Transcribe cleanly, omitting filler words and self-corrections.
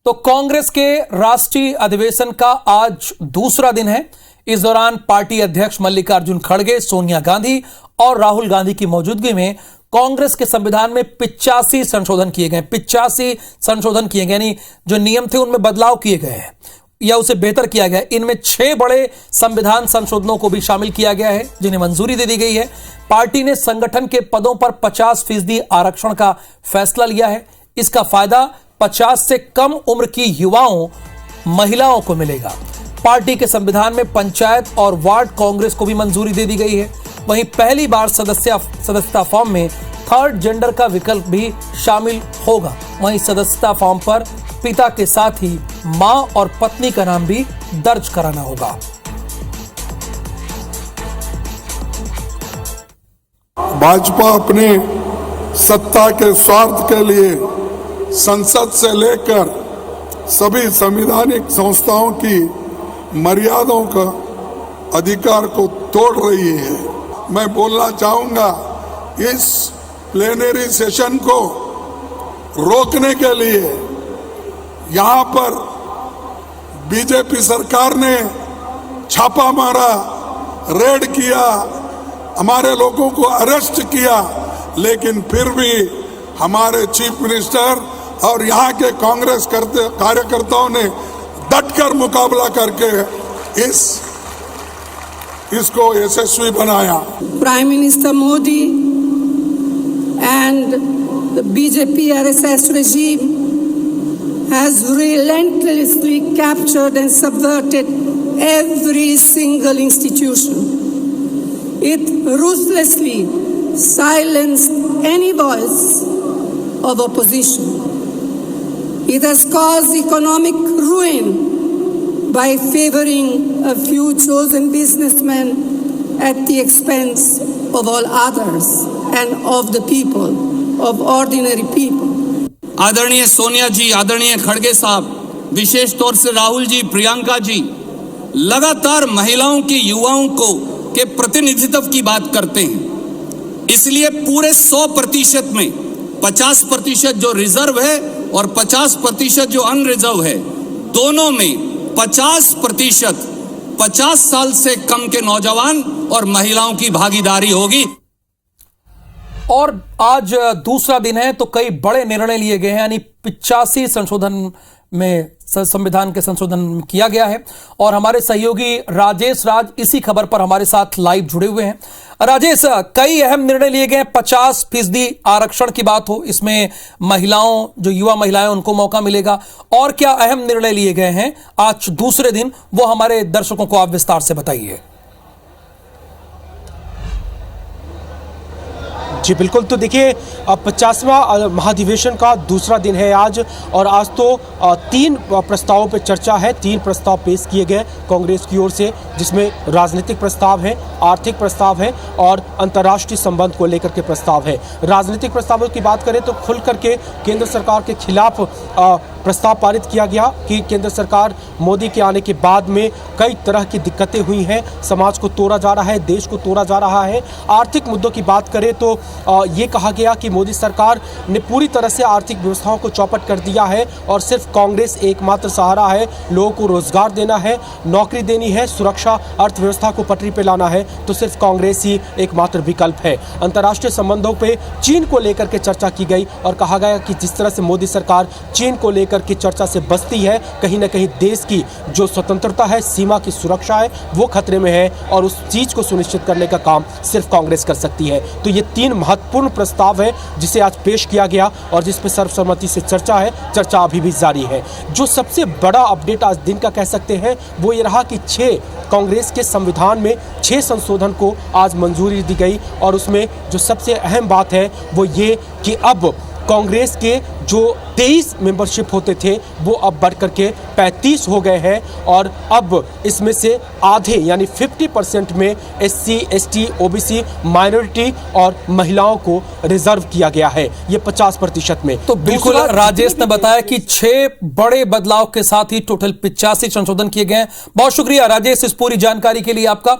तो कांग्रेस के राष्ट्रीय अधिवेशन का आज दूसरा दिन है। इस दौरान पार्टी अध्यक्ष मल्लिकार्जुन खड़गे, सोनिया गांधी और राहुल गांधी की मौजूदगी में कांग्रेस के संविधान में 85 संशोधन किए गए। 85 संशोधन किए गए, यानी जो नियम थे उनमें बदलाव किए गए हैं या उसे बेहतर किया गया। इनमें 6 बड़े संविधान संशोधनों को भी शामिल किया गया है, जिन्हें मंजूरी दे दी गई है। पार्टी ने संगठन के पदों पर 50% आरक्षण का फैसला लिया है। इसका फायदा 50 से कम उम्र की युवाओं, महिलाओं को मिलेगा। पार्टी के संविधान में पंचायत और वार्ड कांग्रेस को भी मंजूरी दे दी गई है। वहीं पहली बार सदस्यता फॉर्म में थर्ड जेंडर का विकल्प भी शामिल होगा। वहीं सदस्यता फॉर्म पर पिता के साथ ही मां और पत्नी का नाम भी दर्ज कराना होगा। भाजपा अपने सत्ता के स्वार्थ के लिए संसद से लेकर सभी संवैधानिक संस्थाओं की मर्यादाओं का अधिकार को तोड़ रही है। मैं बोलना चाहूंगा, इस प्लेनरी सेशन को रोकने के लिए यहां पर बीजेपी सरकार ने छापा मारा, रेड किया, हमारे लोगों को अरेस्ट किया, लेकिन फिर भी हमारे चीफ मिनिस्टर और यहाँ के कांग्रेस कार्यकर्ताओं ने डटकर मुकाबला करके इसको यशस्वी बनाया। Prime minister Modi and the BJP RSS regime has relentlessly captured and subverted every single institution. It ruthlessly silenced any voice of opposition. It has caused economic ruin by favoring a few chosen businessmen at the expense of all others and of the people, of ordinary people. आदरणीय सोनिया जी, आदरणीय खड़गे साहब, विशेष तौर से राहुल जी, प्रियंका जी लगातार महिलाओं की, युवाओं को के प्रतिनिधित्व की बात करते हैं। इसलिए पूरे 100% में 50% जो रिजर्व है और 50% जो अनरिजर्व है, दोनों में 50% 50 साल से कम के नौजवान और महिलाओं की भागीदारी होगी। और आज दूसरा दिन है तो कई बड़े निर्णय लिए गए हैं, यानी 85 संशोधन में संविधान के संशोधन किया गया है। और हमारे सहयोगी राजेश राज इसी खबर पर हमारे साथ लाइव जुड़े हुए हैं। राजेश, कई अहम निर्णय लिए गए। 50% आरक्षण की बात हो, इसमें महिलाओं, जो युवा महिलाएं, उनको मौका मिलेगा। और क्या अहम निर्णय लिए गए हैं आज दूसरे दिन, वो हमारे दर्शकों को आप विस्तार से बताइए। जी बिल्कुल, तो देखिए 50वां महाधिवेशन का दूसरा दिन है आज, और आज तो 3 प्रस्तावों पर चर्चा है। 3 प्रस्ताव पेश किए गए कांग्रेस की ओर से, जिसमें राजनीतिक प्रस्ताव है, आर्थिक प्रस्ताव है और अंतर्राष्ट्रीय संबंध को लेकर के प्रस्ताव है। राजनीतिक प्रस्तावों की बात करें तो खुल करके केंद्र सरकार के खिलाफ प्रस्ताव पारित किया गया कि केंद्र सरकार मोदी के आने के बाद में कई तरह की दिक्कतें हुई हैं, समाज को तोड़ा जा रहा है, देश को तोड़ा जा रहा है। आर्थिक मुद्दों की बात करें तो ये कहा गया कि मोदी सरकार ने पूरी तरह से आर्थिक व्यवस्थाओं को चौपट कर दिया है और सिर्फ कांग्रेस एकमात्र सहारा है। लोगों को रोजगार देना है, नौकरी देनी है, सुरक्षा, अर्थव्यवस्था को पटरी पे लाना है, तो सिर्फ कांग्रेस ही एकमात्र विकल्प है। अंतर्राष्ट्रीय संबंधों पे चीन को लेकर के चर्चा की गई और कहा गया कि जिस तरह से मोदी सरकार चीन को लेकर की चर्चा से बचती है, कहीं ना कहीं देश की जो स्वतंत्रता है, सीमा की सुरक्षा है, वो खतरे में है और उस चीज को सुनिश्चित करने का काम सिर्फ कांग्रेस कर सकती है। तो ये 3 महत्वपूर्ण प्रस्ताव है जिसे आज पेश किया गया और जिस पर सर्वसम्मति से चर्चा है। चर्चा अभी भी जारी है। जो सबसे बड़ा अपडेट आज दिन का कह सकते हैं वो ये रहा कि 6 कांग्रेस के संविधान में 6 संशोधन को आज मंजूरी दी गई और उसमें जो सबसे अहम बात है वो ये कि अब कांग्रेस के जो 23 मेंबरशिप होते थे वो अब बढ़कर के 35 हो गए हैं और अब इसमें से आधे यानी 50% में SC, ST, OBC, माइनॉरिटी और महिलाओं को रिजर्व किया गया है, ये 50% में। तो बिल्कुल राजेश ने बताया कि 6 बड़े बदलाव के साथ ही टोटल 85 संशोधन किए गए हैं। बहुत शुक्रिया राजेश इस पूरी जानकारी के लिए आपका।